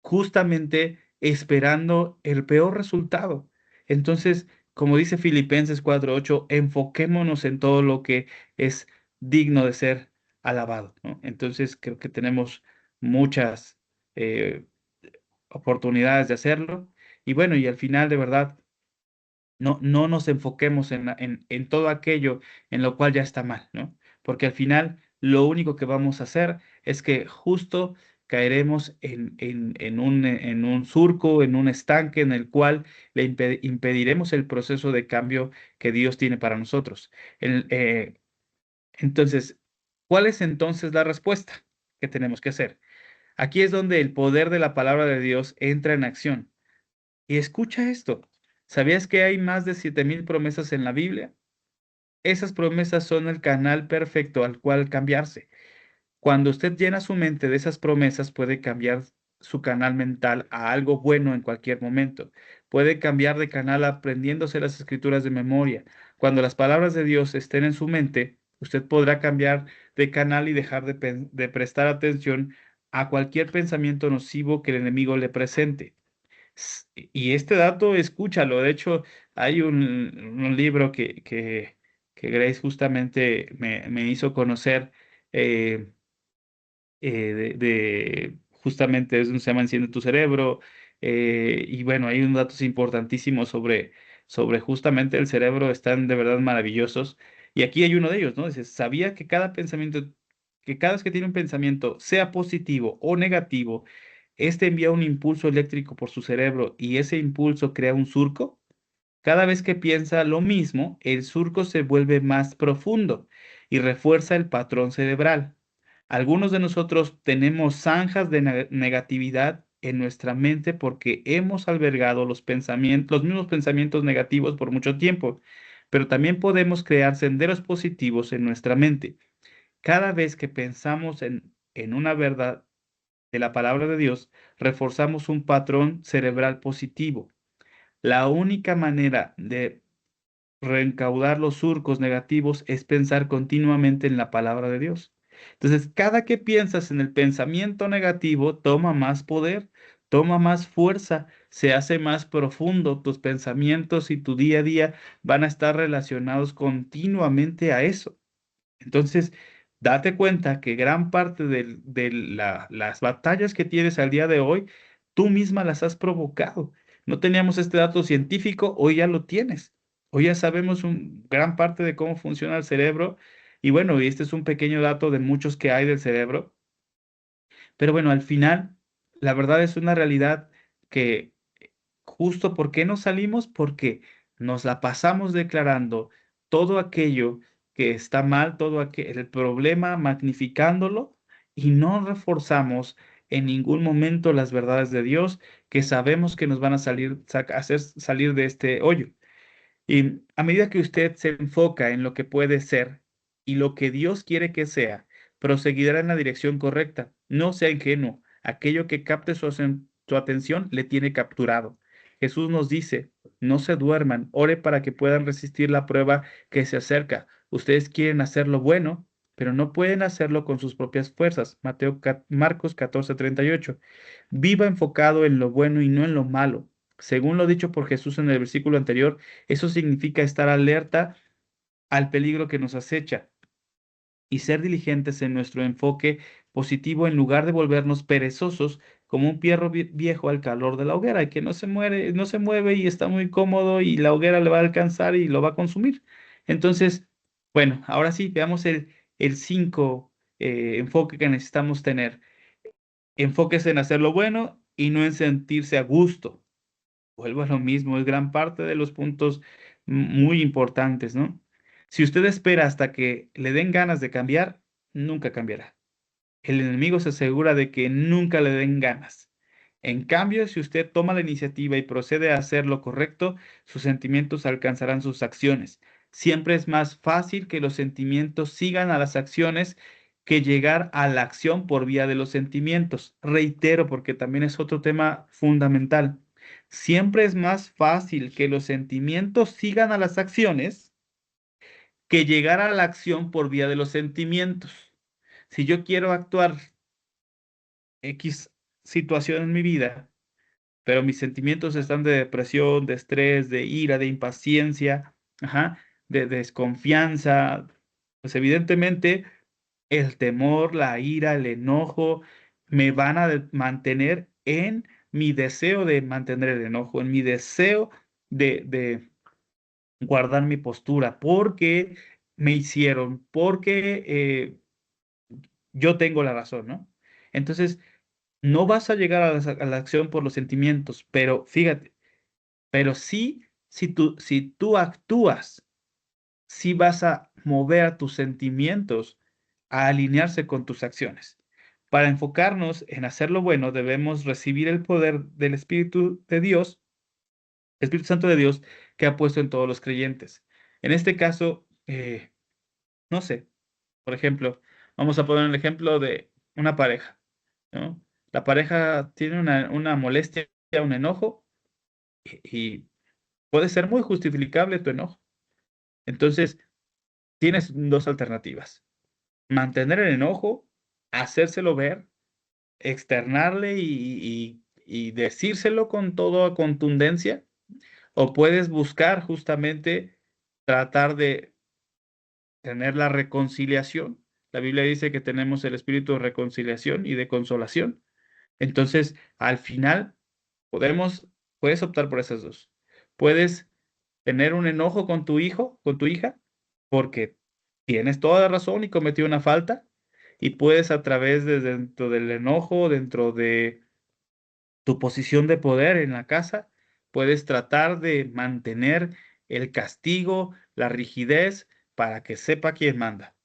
justamente esperando el peor resultado. Entonces, como dice Filipenses 4:8, enfoquémonos en todo lo que es digno de ser alabado, ¿no? Entonces, creo que tenemos muchas eh, oportunidades de hacerlo. Y bueno, y al final, de verdad, no nos enfoquemos en todo aquello en lo cual ya está mal, ¿no? Porque al final lo único que vamos a hacer es que justo caeremos en un surco, en un estanque en el cual le impediremos el proceso de cambio que Dios tiene para nosotros. El, eh, entonces, ¿cuál es entonces la respuesta que tenemos que hacer? Aquí es donde el poder de la palabra de Dios entra en acción. Y escucha esto. ¿Sabías que hay más de 7,000 promesas en la Biblia? Esas promesas son el canal perfecto al cual cambiarse. Cuando usted llena su mente de esas promesas, puede cambiar su canal mental a algo bueno en cualquier momento. Puede cambiar de canal aprendiéndose las escrituras de memoria. Cuando las palabras de Dios estén en su mente, usted podrá cambiar de canal y dejar de prestar atención a cualquier pensamiento nocivo que el enemigo le presente. Y este dato, escúchalo. De hecho, hay un libro que Grace justamente me hizo conocer, eh, justamente es un se llama Enciende tu cerebro. Y bueno, hay unos datos importantísimos sobre justamente el cerebro, están de verdad maravillosos. Y aquí hay uno de ellos, ¿no? Dice, ¿sabía que cada pensamiento, que cada vez que tiene un pensamiento, sea positivo o negativo, este envía un impulso eléctrico por su cerebro y ese impulso crea un surco? Cada vez que piensa lo mismo, el surco se vuelve más profundo y refuerza el patrón cerebral. Algunos de nosotros tenemos zanjas de negatividad en nuestra mente porque hemos albergado los pensamientos, los mismos pensamientos negativos por mucho tiempo, pero también podemos crear senderos positivos en nuestra mente. Cada vez que pensamos en una verdad de la palabra de Dios, reforzamos un patrón cerebral positivo. La única manera de reencaudar los surcos negativos es pensar continuamente en la palabra de Dios. Entonces, cada que piensas en el pensamiento negativo, toma más poder, toma más fuerza, se hace más profundo. Tus pensamientos y tu día a día van a estar relacionados continuamente a eso. Entonces, date cuenta que gran parte de las batallas que tienes al día de hoy, tú misma las has provocado. No teníamos este dato científico, hoy ya lo tienes. Hoy ya sabemos gran parte de cómo funciona el cerebro. Y bueno, y este es un pequeño dato de muchos que hay del cerebro. Pero bueno, al final, la verdad es una realidad que justo ¿por qué nos salimos? Porque nos la pasamos declarando todo aquello que está mal, el problema, magnificándolo y no reforzamos en ningún momento las verdades de Dios que sabemos que nos van a hacer salir de este hoyo. Y a medida que usted se enfoca en lo que puede ser y lo que Dios quiere que sea, proseguirá en la dirección correcta. No sea ingenuo. Aquello que capte su atención le tiene capturado. Jesús nos dice, no se duerman, ore para que puedan resistir la prueba que se acerca. Ustedes quieren hacer lo bueno, pero no pueden hacerlo con sus propias fuerzas. Marcos 14:38. Viva enfocado en lo bueno y no en lo malo. Según lo dicho por Jesús en el versículo anterior, eso significa estar alerta al peligro que nos acecha y ser diligentes en nuestro enfoque positivo en lugar de volvernos perezosos como un perro viejo al calor de la hoguera y que no se muere, no se mueve y está muy cómodo y la hoguera le va a alcanzar y lo va a consumir. Entonces, bueno, ahora sí, veamos el 5 enfoque que necesitamos tener. Enfóquese en hacer lo bueno y no en sentirse a gusto. Vuelvo a lo mismo, es gran parte de los puntos muy importantes, ¿no? Si usted espera hasta que le den ganas de cambiar, nunca cambiará. El enemigo se asegura de que nunca le den ganas. En cambio, si usted toma la iniciativa y procede a hacer lo correcto, sus sentimientos alcanzarán sus acciones. Siempre es más fácil que los sentimientos sigan a las acciones que llegar a la acción por vía de los sentimientos. Reitero, porque también es otro tema fundamental. Siempre es más fácil que los sentimientos sigan a las acciones que llegar a la acción por vía de los sentimientos. Si yo quiero actuar X situación en mi vida, pero mis sentimientos están de depresión, de estrés, de ira, de impaciencia, ajá, de desconfianza, pues evidentemente el temor, la ira, el enojo me van a mantener en mi deseo de mantener el enojo, en mi deseo de guardar mi postura, porque me hicieron, porque yo tengo la razón, ¿no? Entonces, no vas a llegar a la acción por los sentimientos, pero fíjate, pero sí, si tú actúas, sí vas a mover tus sentimientos a alinearse con tus acciones. Para enfocarnos en hacer lo bueno, debemos recibir el poder del Espíritu de Dios, Espíritu Santo de Dios, que ha puesto en todos los creyentes. En este caso, no sé, por ejemplo, vamos a poner el ejemplo de una pareja, ¿no? La pareja tiene una molestia, un enojo, y puede ser muy justificable tu enojo. Entonces, tienes dos alternativas: mantener el enojo, hacérselo ver, externarle y decírselo con toda contundencia, o puedes buscar justamente tratar de tener la reconciliación. La Biblia dice que tenemos el espíritu de reconciliación y de consolación. Entonces, al final, puedes optar por esas dos. Puedes tener un enojo con tu hijo, con tu hija, porque tienes toda la razón y cometió una falta, y puedes a través de dentro del enojo, dentro de tu posición de poder en la casa, puedes tratar de mantener el castigo, la rigidez, para que sepa quién manda.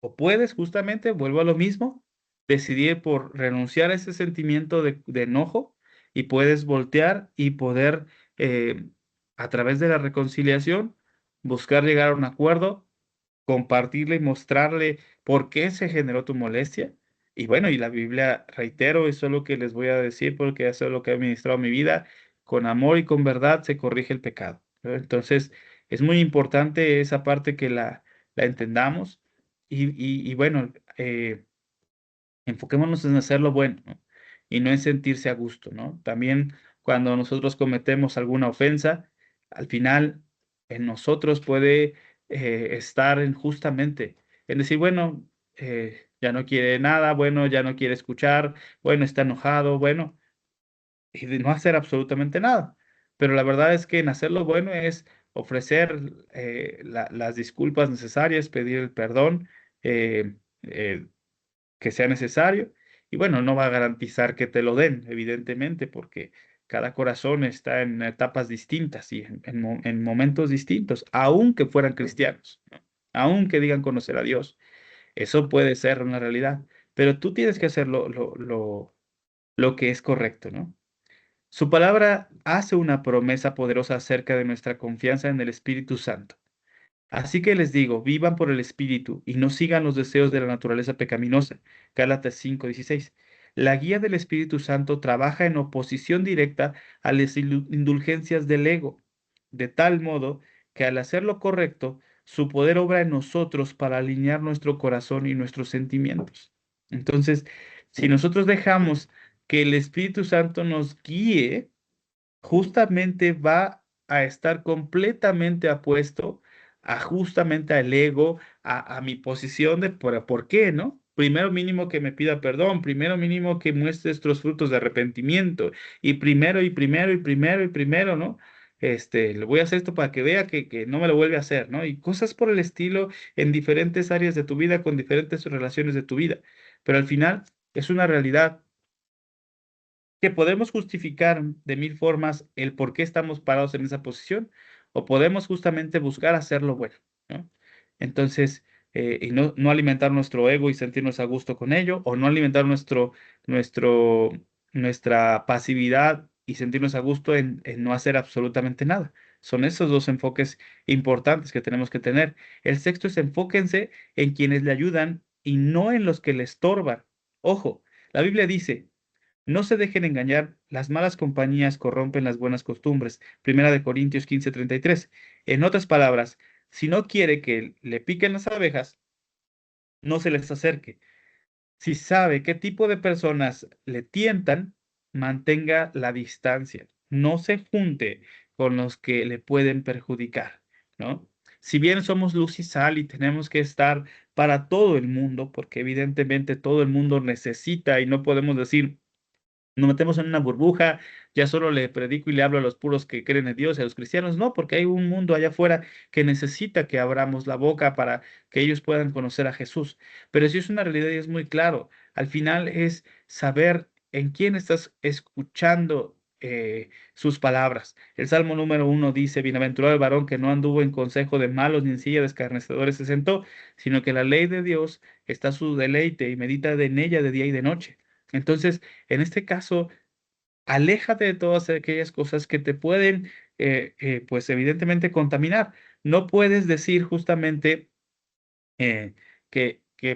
O puedes justamente, vuelvo a lo mismo, decidir por renunciar a ese sentimiento de enojo y puedes voltear y poder, eh, a través de la reconciliación, buscar llegar a un acuerdo, compartirle y mostrarle por qué se generó tu molestia. Y bueno, y la Biblia, reitero, eso es lo que les voy a decir porque eso es lo que ha ministrado mi vida. Con amor y con verdad se corrige el pecado, ¿no? Entonces, es muy importante esa parte que la entendamos. Y bueno, eh, enfoquémonos en hacer lo bueno, ¿no? Y no en sentirse a gusto, ¿no? También cuando nosotros cometemos alguna ofensa, al final en nosotros puede estar en justamente en decir, bueno, ya no quiere nada, bueno, ya no quiere escuchar, bueno, está enojado, bueno, y de no hacer absolutamente nada. Pero la verdad es que en hacer lo bueno es ofrecer las disculpas necesarias, pedir el perdón, eh, eh, que sea necesario. Y bueno, no va a garantizar que te lo den, evidentemente, porque cada corazón está en etapas distintas y en momentos distintos, aunque fueran cristianos, ¿no? Aunque digan conocer a Dios. Eso puede ser una realidad, pero tú tienes que hacer lo que es correcto, ¿no? Su palabra hace una promesa poderosa acerca de nuestra confianza en el Espíritu Santo. Así que les digo, vivan por el Espíritu y no sigan los deseos de la naturaleza pecaminosa. Gálatas 5:16. La guía del Espíritu Santo trabaja en oposición directa a las indulgencias del ego, de tal modo que al hacer lo correcto, su poder obra en nosotros para alinear nuestro corazón y nuestros sentimientos. Entonces, si nosotros dejamos que el Espíritu Santo nos guíe, justamente va a estar completamente apuesto a justamente al ego, a mi posición de por qué, ¿no? Primero mínimo que me pida perdón, primero mínimo que muestre estos frutos de arrepentimiento, y primero, y primero, y primero, y primero, ¿no? Le voy a hacer esto para que vea que no me lo vuelve a hacer, ¿no? Y cosas por el estilo en diferentes áreas de tu vida, con diferentes relaciones de tu vida. Pero al final es una realidad que podemos justificar de mil formas el por qué estamos parados en esa posición, o podemos justamente buscar hacerlo bueno, ¿no? Entonces, y no alimentar nuestro ego y sentirnos a gusto con ello, o no alimentar nuestro, nuestra pasividad y sentirnos a gusto en no hacer absolutamente nada. Son esos dos enfoques importantes que tenemos que tener. El sexto es enfóquense en quienes le ayudan y no en los que le estorban. Ojo, la Biblia dice, no se dejen engañar, las malas compañías corrompen las buenas costumbres. Primera de Corintios 15:33. En otras palabras, si no quiere que le piquen las abejas, no se les acerque. Si sabe qué tipo de personas le tientan, mantenga la distancia. No se junte con los que le pueden perjudicar, ¿no? Si bien somos luz y sal y tenemos que estar para todo el mundo, porque evidentemente todo el mundo necesita y no podemos decir nos metemos en una burbuja, ya solo le predico y le hablo a los puros que creen en Dios y a los cristianos, no, porque hay un mundo allá afuera que necesita que abramos la boca para que ellos puedan conocer a Jesús. Pero sí es una realidad y es muy claro. Al final es saber en quién estás escuchando sus palabras. El Salmo número 1 dice, Bienaventurado el varón que no anduvo en consejo de malos ni en silla de escarnecedores se sentó, sino que la ley de Dios está su deleite y medita en ella de día y de noche. Entonces, en este caso, aléjate de todas aquellas cosas que te pueden, pues evidentemente contaminar. No puedes decir justamente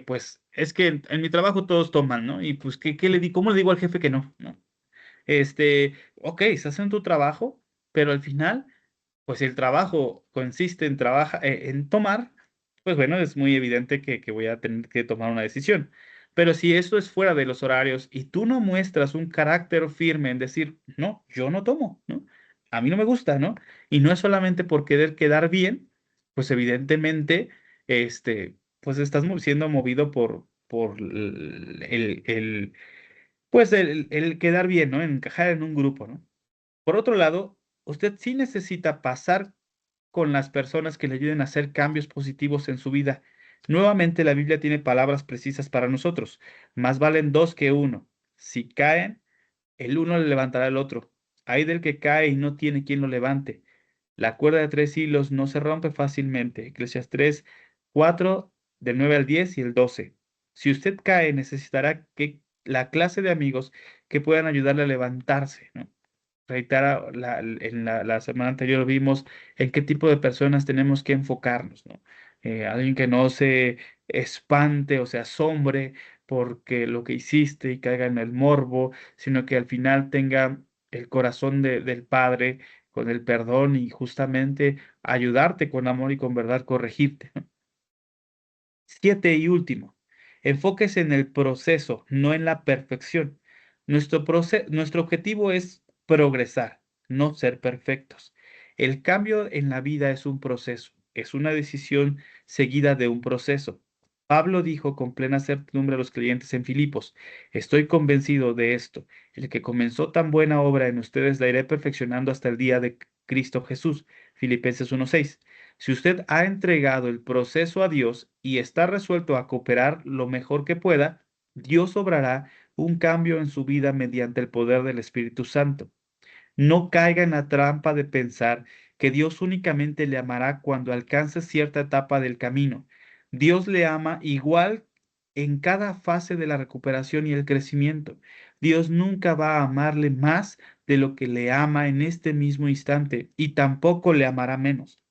pues, es que en mi trabajo todos toman, ¿no? Y pues, ¿qué le digo? ¿Cómo le digo al jefe que no? ¿No? Ok, estás en tu trabajo, pero al final pues si el trabajo consiste en tomar, pues bueno, es muy evidente que voy a tener que tomar una decisión. Pero si eso es fuera de los horarios y tú no muestras un carácter firme en decir, no, yo no tomo, ¿no? A mí no me gusta, ¿no? Y no es solamente por querer quedar bien, pues evidentemente, pues estás siendo movido por pues el quedar bien, ¿no? Encajar en un grupo, ¿no? Por otro lado, usted sí necesita pasar con las personas que le ayuden a hacer cambios positivos en su vida. Nuevamente, la Biblia tiene palabras precisas para nosotros. Más valen dos que uno. Si caen, el uno le levantará al otro. Hay del que cae y no tiene quien lo levante. La cuerda de 3 hilos no se rompe fácilmente. Eclesiastés 4, del 9 al 10 y el 12. Si usted cae, necesitará que la clase de amigos que puedan ayudarle a levantarse, ¿no? Reitera, la semana anterior vimos en qué tipo de personas tenemos que enfocarnos, ¿no? Alguien que no se espante o se asombre porque lo que hiciste y caiga en el morbo, sino que al final tenga el corazón del Padre con el perdón y justamente ayudarte con amor y con verdad corregirte, ¿no? Siete y último. Enfóquese en el proceso, no en la perfección. Nuestro objetivo es progresar, no ser perfectos. El cambio en la vida es un proceso, es una decisión seguida de un proceso. Pablo dijo con plena certidumbre a los creyentes en Filipos: estoy convencido de esto, el que comenzó tan buena obra en ustedes la iré perfeccionando hasta el día de Cristo Jesús. Filipenses 1:6. Si usted ha entregado el proceso a Dios y está resuelto a cooperar lo mejor que pueda, Dios obrará un cambio en su vida mediante el poder del Espíritu Santo. No caiga en la trampa de pensar que Dios únicamente le amará cuando alcance cierta etapa del camino. Dios le ama igual en cada fase de la recuperación y el crecimiento. Dios nunca va a amarle más de lo que le ama en este mismo instante y tampoco le amará menos.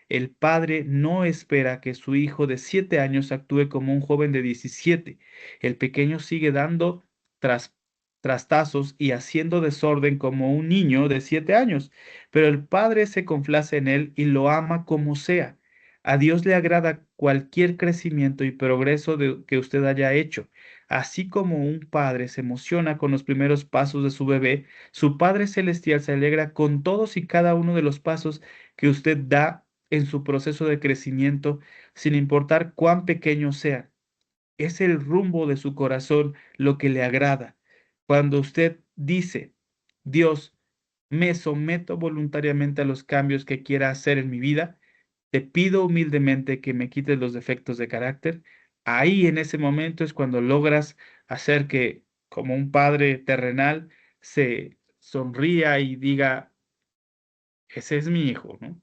El padre no espera que su hijo de 7 años actúe como un joven de 17. El pequeño sigue dando tras, trastazos y haciendo desorden como un niño de 7 años, pero el padre se complace en él y lo ama como sea. A Dios le agrada cualquier crecimiento y progreso que usted haya hecho. Así como un padre se emociona con los primeros pasos de su bebé, su Padre Celestial se alegra con todos y cada uno de los pasos que usted da en su proceso de crecimiento, sin importar cuán pequeño sea. Es el rumbo de su corazón lo que le agrada. Cuando usted dice: Dios, me someto voluntariamente a los cambios que quiera hacer en mi vida, te pido humildemente que me quites los defectos de carácter. Ahí en ese momento es cuando logras hacer que, como un padre terrenal, se sonría y diga: ese es mi hijo, ¿no?